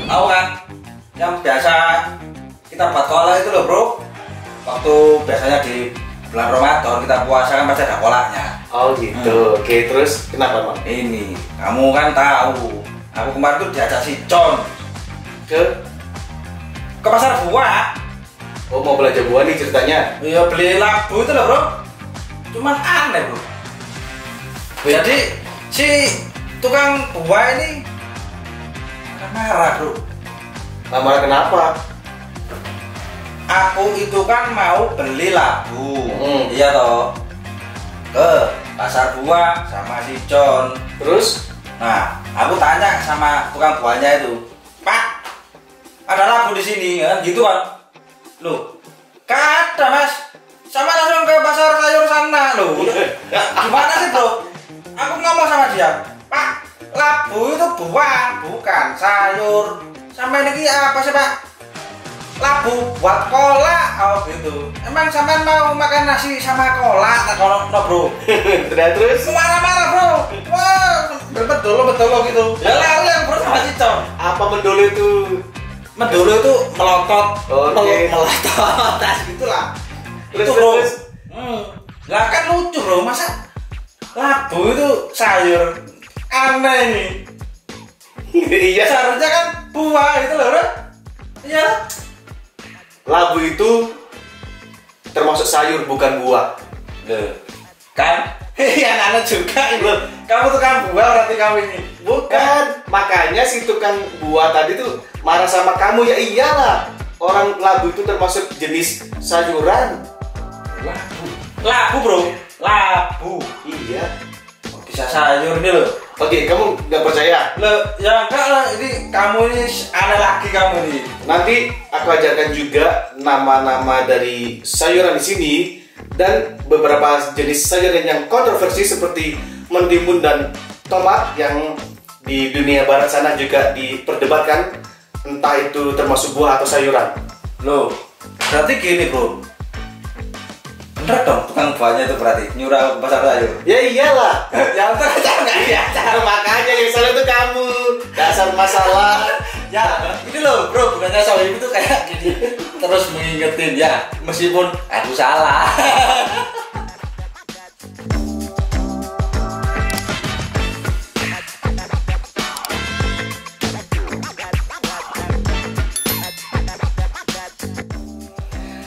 Tahu kan? Yang biasa kita buat kolak itu loh bro. Waktu biasanya di bulan Ramadan kita puasa kan pasti ada kolaknya. Oh gitu. Oke, terus kenapa Bang? Ini, kamu kan tahu. Aku kemarin tuh diajak si John Ke pasar buah. Oh, mau belanja buah nih ceritanya. Iya, beli labu itu loh bro. Cuman aneh bro. Jadi si tukang buah ini marah bro. Marah kenapa? Aku itu kan mau beli labu, iya toh, ke pasar buah sama si John. Terus? Nah, aku tanya sama tukang buahnya itu, Pak, ada labu di sini kan, gitu kan? Loh, kata mas, sama langsung ke pasar sayur sana loh. Gimana sih bro? Aku ngomong sama dia, Pak, labu itu buah, bukan sayur. Sama ini apa sih Pak? Labu buat kolak, oh gitu. Emang sampean mau makan nasi sama kolak? Nah kalau no bro. Terus? Marah-marah bro. Wah, betul gitu. Ya lah yang bro sama si John. Apa mendolo itu? Mendolo itu melotot, Oke. melotot, tas gitulah. Terus Itu bro. terus? Lah kan lucu bro, masa labu itu sayur? Aneh nih. Iya. Seharusnya kan buah itu loh bro. Iya. Labu itu termasuk sayur bukan buah. Kan? Iya anak juga itu. Kamu tukang buah berarti kamu ini. Bukan. Makanya si tukang buah tadi tuh marah sama kamu. Ya iyalah. Orang labu itu termasuk jenis sayuran. Labu bro. Labu. Iya. Bisa sayur ini loh. Oke, kamu nggak percaya? Loh, ya enggak lah. Ini kamu ini aneh lagi kamu nih. Nanti aku ajarkan juga nama-nama dari sayuran di sini dan beberapa jenis sayuran yang kontroversi seperti mentimun dan tomat yang di dunia barat sana juga diperdebatkan entah itu termasuk buah atau sayuran. Loh, berarti gini bro. Bener dong tukang buahnya itu berarti nyurah ke pasar sayur. Ya iyalah. Yang tercak nggak ya? Makanya yang salah itu kamu. Dasar masalah. Ya, ini loh bro, bukannya soal itu kayak gini terus mengingetin ya, meskipun aku salah.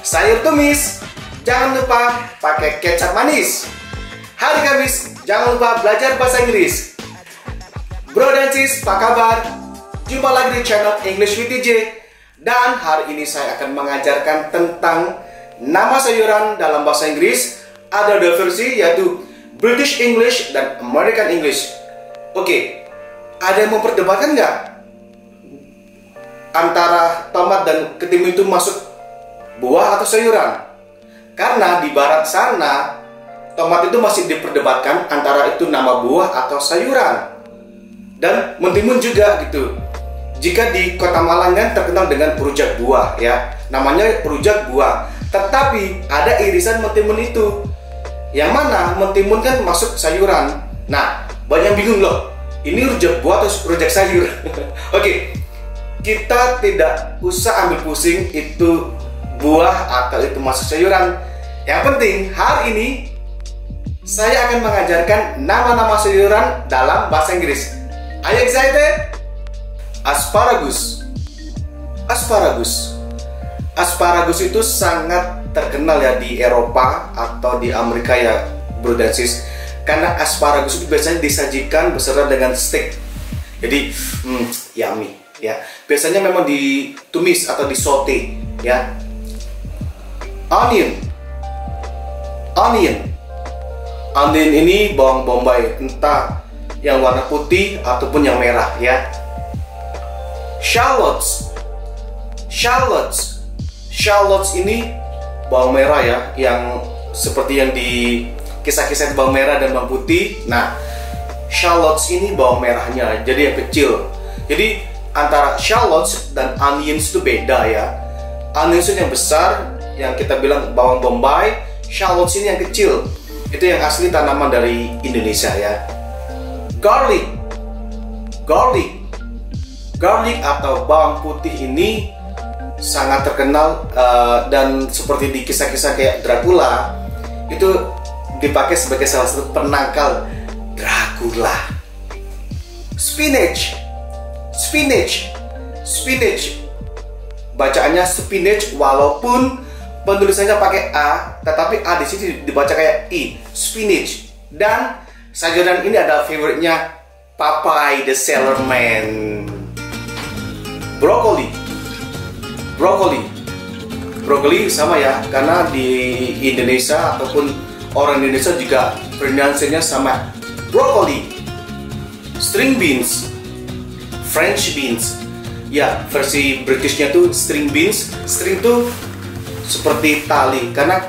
Sayur tumis, jangan lupa pakai kecap manis. Hari Kamis, jangan lupa belajar bahasa Inggris. Bro dan sis, apa kabar? Jumpa lagi di channel English with DJ. Dan hari ini saya akan mengajarkan tentang nama sayuran dalam bahasa Inggris. Ada dua versi, yaitu British English dan American English. Oke, ada yang memperdebatkan nggak antara tomat dan ketimun itu masuk buah atau sayuran? Karena di barat sana tomat itu masih diperdebatkan antara itu nama buah atau sayuran. Dan mentimun juga gitu. Jika di Kota Malang kan terkenal dengan rujak buah ya, namanya rujak buah. Tetapi ada irisan mentimun itu, yang mana mentimun kan masuk sayuran. Nah, banyak yang bingung loh, ini rujak buah atau rujak sayur? Oke, kita tidak usah ambil pusing itu buah atau itu masuk sayuran. Yang penting hari ini saya akan mengajarkan nama-nama sayuran dalam bahasa Inggris. Are you excited? Asparagus. Asparagus. Asparagus itu sangat terkenal ya di Eropa atau di Amerika ya, bro dan sis. Karena asparagus itu biasanya disajikan beserta dengan steak. Jadi, yummy ya. Biasanya memang ditumis atau disote ya. Onion. Onion. Onion ini bawang bombay, entah yang warna putih ataupun yang merah ya. Shallots. Shallots. Shallots ini bawang merah ya, yang seperti yang di kisah-kisah bawang merah dan bawang putih. Nah, shallots ini bawang merahnya, jadi yang kecil. Jadi antara shallots dan onions itu beda ya. Onions itu yang besar, yang kita bilang bawang bombay. Shallots ini yang kecil. Itu yang asli tanaman dari Indonesia ya. Garlic. Garlic. Garlic atau bawang putih ini sangat terkenal dan seperti di kisah-kisah kayak Dracula itu dipakai sebagai salah satu penangkal Dracula. Spinach, spinach, spinach. Bacaannya spinach walaupun penulisannya pakai A, tetapi A di sini dibaca kayak I. Spinach. Dan sayuran ini adalah favoritnya Popeye the Sailor Man. Broccoli. Broccoli. Broccoli sama ya, karena di Indonesia ataupun orang Indonesia juga pronunciasinya sama. Broccoli. String beans. French beans. Ya, versi Britishnya tuh string beans. String tuh seperti tali, karena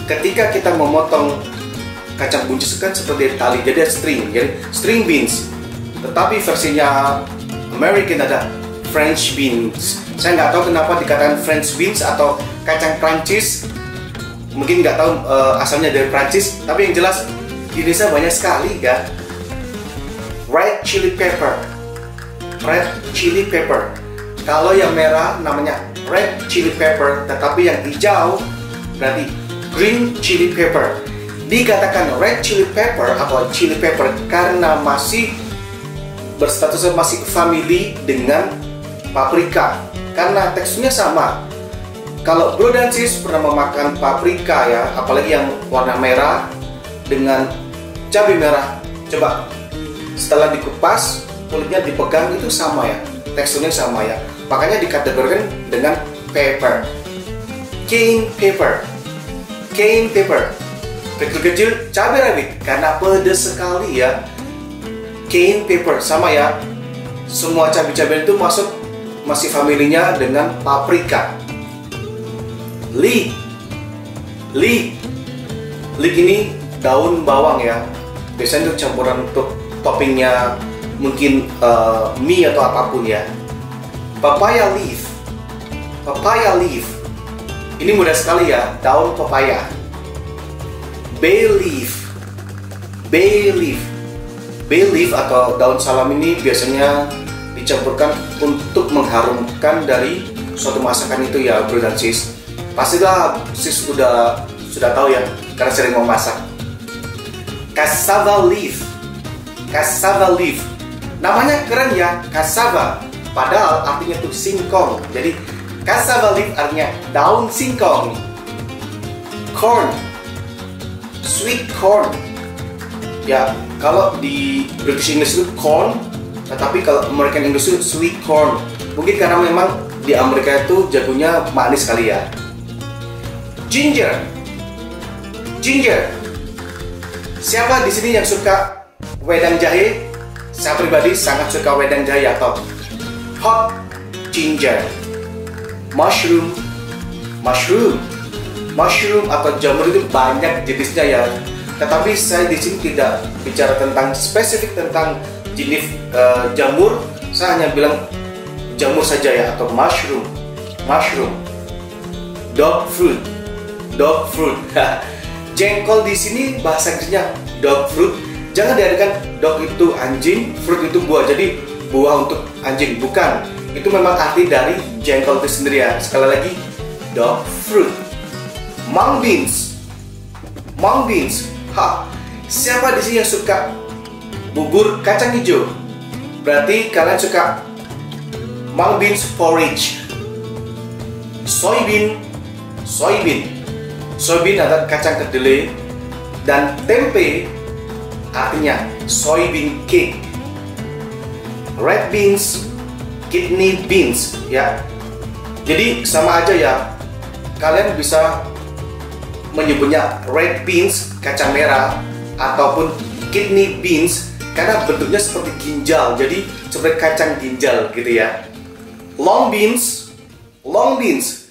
ketika kita memotong kacang buncis kan seperti tali, jadi ada string, jadi string beans. Tetapi versinya American ada French beans. Saya nggak tahu kenapa dikatakan French beans atau kacang Prancis. Mungkin nggak tahu asalnya dari Prancis, tapi yang jelas di Indonesia banyak sekali ya. Red chili pepper. Red chili pepper. Kalau yang merah namanya red chili pepper, tetapi yang hijau berarti green chili pepper. Dikatakan red chili pepper atau chili pepper karena masih berstatusnya masih family dengan paprika, karena teksturnya sama. Kalau bro dan sis pernah memakan paprika ya, apalagi yang warna merah dengan cabai merah, coba setelah dikupas kulitnya dipegang itu sama ya, teksturnya sama ya, makanya dikategorikan dengan pepper. Cayenne pepper, cayenne pepper, kecil-kecil cabai rawit karena pedas sekali ya. Cayenne pepper sama ya, semua cabai-cabai itu masuk masih familinya dengan paprika. Leek, leek, leek ini daun bawang ya, biasanya itu campuran untuk toppingnya mungkin mie atau apapun ya. Papaya leaf, papaya leaf, ini mudah sekali ya, daun papaya. Bay leaf, bay leaf, bay leaf atau daun salam ini biasanya dicampurkan untuk mengharumkan dari suatu masakan itu ya bro dan sis. Pastilah sis sudah tahu ya, karena sering memasak. Cassava leaf, cassava leaf, namanya keren ya, cassava, padahal artinya itu singkong. Jadi cassava leaf artinya daun singkong. Corn, sweet corn. Ya, kalau di British English itu corn, tetapi kalau American English itu sweet corn. Mungkin karena memang di Amerika itu jagonya manis kali ya. Ginger, ginger. Siapa di sini yang suka wedang jahe? Saya pribadi sangat suka wedang jahe atau hot ginger. Mushroom, mushroom, mushroom atau jamur itu banyak jenisnya ya. Tetapi saya di sini tidak bicara tentang spesifik tentang jenis jamur. Saya hanya bilang jamur saja ya, atau mushroom, mushroom. Dog fruit, dog fruit. Jengkol di sini bahasa Inggrisnya dog fruit. Jangan diartikan dog itu anjing, fruit itu buah. Jadi buah untuk anjing, bukan. Itu memang arti dari jengkol itu sendiri ya. Sekali lagi, dog fruit. Mung beans, mung beans. Ha, siapa di sini yang suka bubur kacang hijau? Berarti kalian suka mung beans porridge. Soybean, soybean. Soybean adalah kacang kedelai, dan tempe artinya soybean cake. Red beans, kidney beans ya. Jadi sama aja ya. Kalian bisa menyebutnya red beans, kacang merah, ataupun kidney beans karena bentuknya seperti ginjal. Jadi seperti kacang ginjal gitu ya. Long beans, long beans.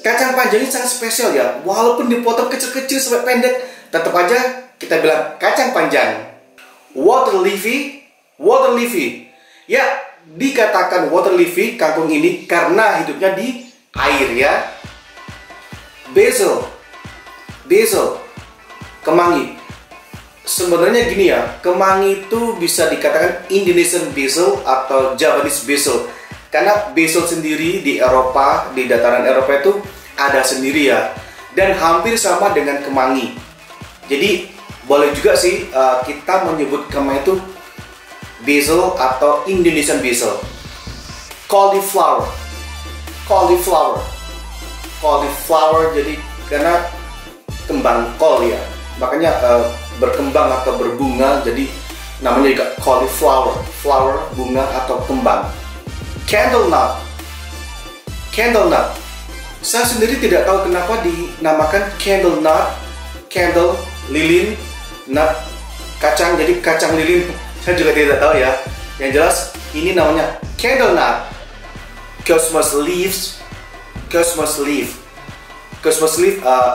Kacang panjang ini sangat spesial ya. Walaupun dipotong kecil-kecil sampai pendek, tetap aja kita bilang kacang panjang. Water leafy, water leafy. Ya, dikatakan water leafy kangkung ini karena hidupnya di air ya. Basil, basil, kemangi. sebenarnya gini ya, kemangi itu bisa dikatakan Indonesian basil atau Javanese basil. Karena basil sendiri di Eropa, di dataran Eropa itu ada sendiri ya, dan hampir sama dengan kemangi. Jadi boleh juga sih kita menyebut kemangi itu basil atau Indonesian basil. Cauliflower, jadi karena kembang kol ya, makanya berkembang atau berbunga, jadi namanya juga cauliflower, flower, bunga atau kembang. Candle nut, saya sendiri tidak tahu kenapa dinamakan candle nut, candle, lilin, nut, kacang, jadi kacang lilin, saya juga tidak tahu ya. Yang jelas ini namanya candle nut. Christmas leaf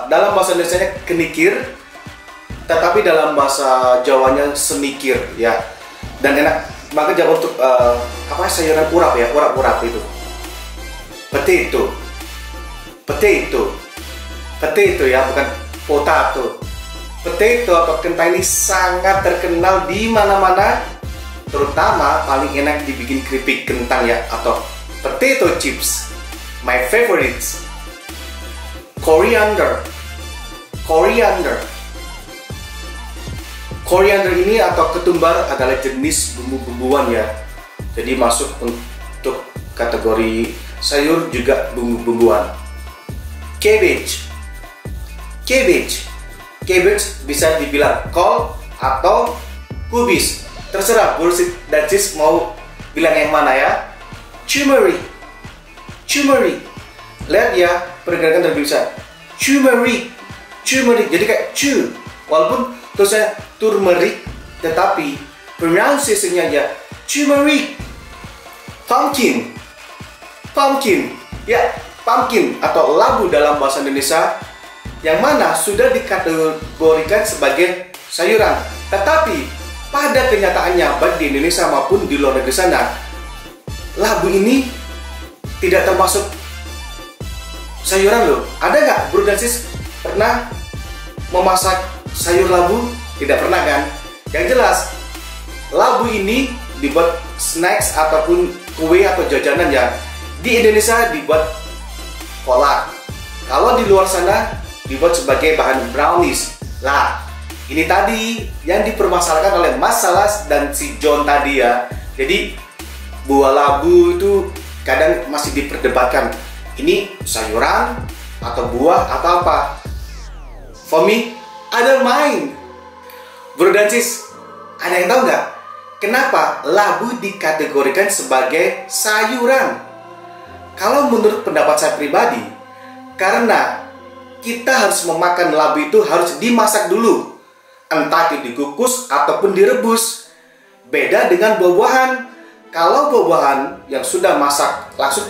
dalam bahasa Indonesianya kenikir, tetapi dalam bahasa Jawanya semikir ya, dan enak banget ya untuk sayuran urap ya, urap itu. Potato ya, bukan potato. Potato atau kentang ini sangat terkenal di mana-mana, terutama paling enak dibikin keripik kentang ya, atau potato chips. My favorites. Coriander ini atau ketumbar adalah jenis bumbu-bumbuan ya, jadi masuk untuk kategori sayur juga bumbu-bumbuan. Cabbage bisa dibilang kol atau kubis, terserah bullshit dan cis mau bilang yang mana ya. Turmeric, lihat ya pergerakan dari bisa turmeric, jadi kayak walaupun tulisannya turmeric, tetapi pronunciation-nya ya turmeric. Pumpkin ya, pumpkin atau labu dalam bahasa Indonesia, yang mana sudah dikategorikan sebagai sayuran, tetapi pada kenyataannya baik di Indonesia maupun di luar negeri sana, labu ini tidak termasuk sayuran loh. Ada nggak bro dan sis pernah memasak sayur labu? Tidak pernah kan? Yang jelas labu ini dibuat snacks ataupun kue atau jajanan ya. Di Indonesia dibuat kolak, kalau di luar sana dibuat sebagai bahan brownies. Lah, ini tadi yang dipermasalahkan oleh Mas Salas dan si John tadi ya. Jadi buah labu itu kadang masih diperdebatkan, ini sayuran atau buah atau apa. For me, I don't mind. Bro dan sis, ada yang tahu nggak kenapa labu dikategorikan sebagai sayuran? Kalau menurut pendapat saya pribadi, karena kita harus memakan labu itu harus dimasak dulu, entah itu dikukus ataupun direbus. Beda dengan buah-buahan. Kalau buah-buahan yang sudah masak langsung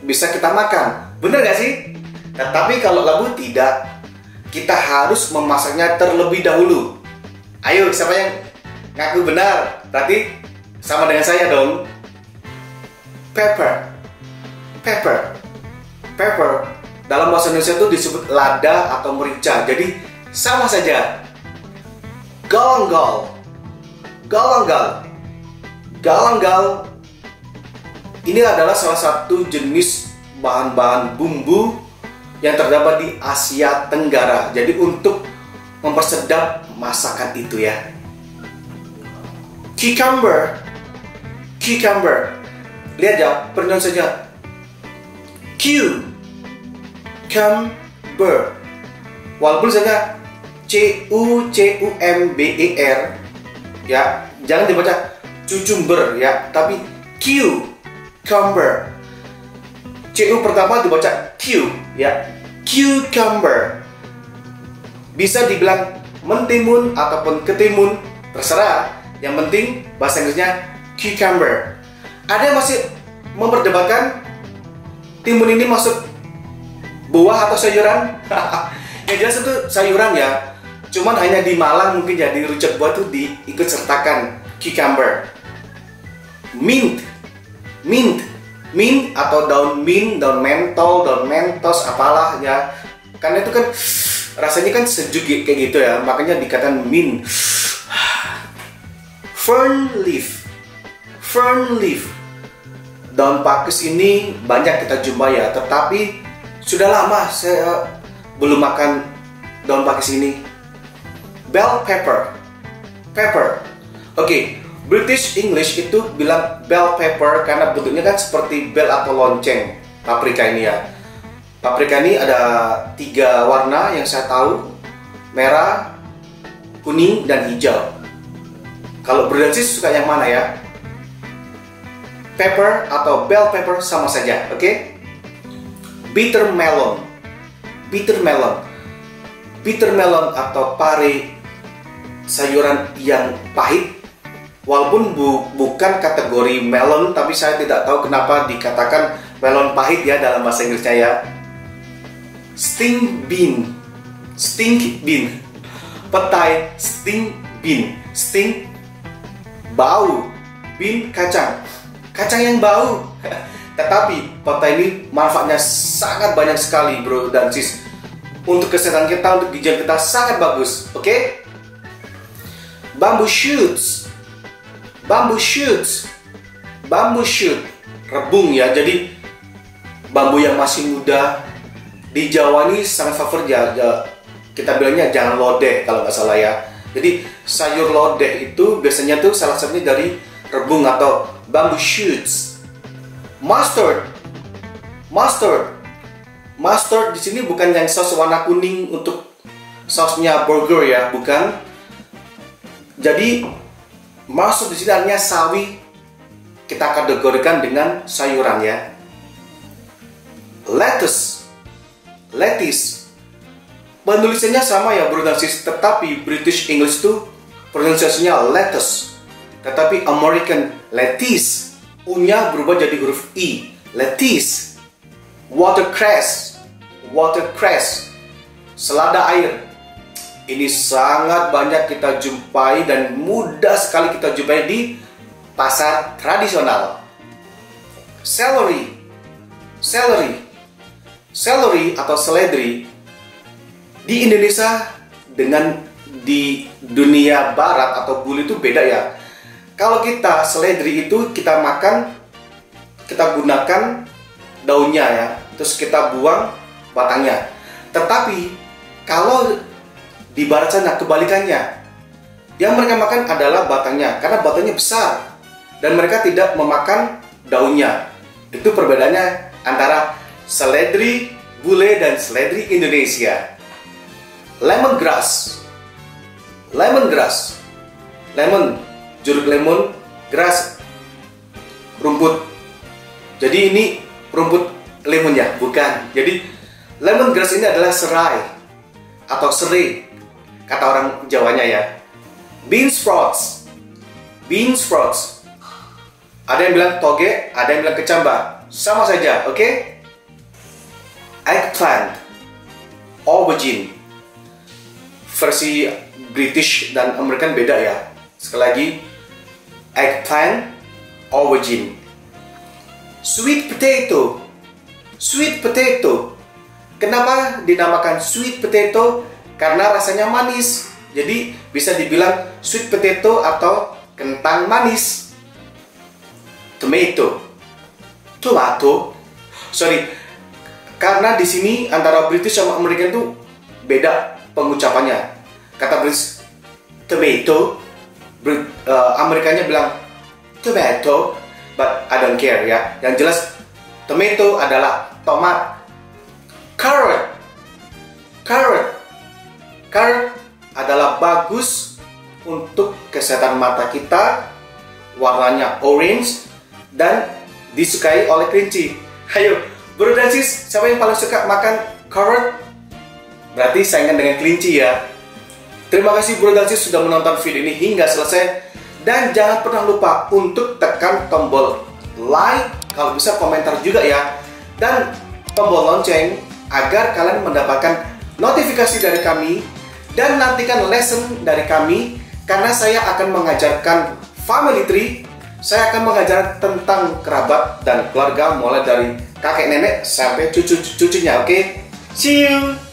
bisa kita makan, bener gak sih? Tetapi kalau labu tidak, kita harus memasaknya terlebih dahulu. Ayo, siapa yang ngaku benar? Berarti sama dengan saya dong. Pepper dalam bahasa Indonesia itu disebut lada atau merica, jadi sama saja. Galangal ini adalah salah satu jenis bahan-bahan bumbu yang terdapat di Asia Tenggara. Jadi untuk mempersedap masakan itu ya. Cucumber. Lihat ya, pronunciasinya cucumber. Walaupun saja cucumber ya, jangan dibaca cucumber ya, tapi cucumber. Cu pertama dibaca Q ya, cucumber. Bisa dibilang mentimun ataupun ketimun, terserah. Yang penting bahasa Inggrisnya cucumber. Ada yang masih memperdebatkan timun ini masuk buah atau sayuran? Yang jelas itu sayuran ya. Cuman hanya di Malang mungkin jadi rujak buah itu diikut sertakan cucumber. Mint atau daun mint, daun mentol, daun mentos, apalah ya. Karena itu kan rasanya kan sejuk kayak gitu ya, makanya dikatakan mint. Fern leaf. Fern leaf. Daun pakis ini banyak kita jumpai ya, tetapi sudah lama saya belum makan daun pakis ini. Bell pepper. Pepper. Oke, British English itu bilang bell pepper karena bentuknya kan seperti bell atau lonceng paprika ini ya. Paprika ini ada 3 warna yang saya tahu, merah, kuning, dan hijau. Kalau Brodansis suka yang mana ya? Pepper atau bell pepper sama saja, oke? Bitter melon. Bitter melon. Bitter melon atau pare, sayuran yang pahit. Walaupun bukan kategori melon, tapi saya tidak tahu kenapa dikatakan melon pahit ya dalam bahasa Inggrisnya ya. Stink bean. Stink bean. Petai, stink bean. Stink, bau. Bean, kacang. Kacang yang bau. Tetapi petai ini manfaatnya sangat banyak sekali bro dan sis. Untuk kesehatan kita, untuk ginjal kita sangat bagus. Oke? Bamboo shoots. Bamboo shoots. Bamboo shoot. Rebung ya. Jadi bambu yang masih muda di Jawa ini sangat favorit ya. Kita bilangnya jangan lodeh kalau nggak salah ya. Jadi sayur lodeh itu biasanya tuh salah satunya dari rebung atau bamboo shoots. Mustard. Mustard. Mustard di sini bukan yang saus warna kuning untuk sausnya burger ya, bukan. Jadi mustard di sini artinya sawi. Kita kategorikan dengan sayuran ya. Lettuce. Lettuce. Penulisannya sama ya bro dan sis, tetapi British English itu pronunciasinya lettuce. Tetapi American lettuce, U-nya berubah jadi huruf I. Lettuce. Watercress. Watercress. Selada air. Ini sangat banyak kita jumpai dan mudah sekali kita jumpai di pasar tradisional. Celery. Celery. Celery atau seledri di Indonesia dengan di dunia barat atau bule itu beda ya. Kalau kita seledri itu kita makan, kita gunakan daunnya ya, terus kita buang batangnya. Tetapi kalau di barat sana kebalikannya, yang mereka makan adalah batangnya karena batangnya besar dan mereka tidak memakan daunnya. Itu perbedaannya antara seledri bule dan seledri Indonesia. Lemongrass. Lemongrass. Lemon, jeruk lemon, grass, rumput. Jadi ini rumput lemon ya, bukan. Jadi lemongrass ini adalah serai atau serai kata orang Jawanya ya. Bean sprouts. Bean sprouts. Ada yang bilang toge, ada yang bilang kecambah. Sama saja, oke? Eggplant. Aubergine. Versi British dan American beda ya. Sekali lagi, eggplant, aubergine. Sweet potato. Sweet potato. Kenapa dinamakan sweet potato? Karena rasanya manis. Jadi bisa dibilang sweet potato atau kentang manis. Tomato. Tomato. Sorry. Karena di sini antara British sama American tuh beda pengucapannya. Kata British tomato, Amerikanya bilang tomato, but I don't care ya. Yang jelas tomato adalah tomat. Carrot. Carrot. Carrot adalah bagus untuk kesehatan mata kita. Warnanya orange dan disukai oleh kelinci. Ayo, bro dan sis, siapa yang paling suka makan carrot? Berarti saingan dengan kelinci ya. Terima kasih bro dan sis sudah menonton video ini hingga selesai. Dan jangan pernah lupa untuk tekan tombol like, kalau bisa komentar juga ya. Dan tombol lonceng agar kalian mendapatkan notifikasi dari kami. Dan nantikan lesson dari kami, karena saya akan mengajarkan family tree. Saya akan mengajar tentang kerabat dan keluarga mulai dari kakek nenek sampai cucu-cucunya, oke? See you!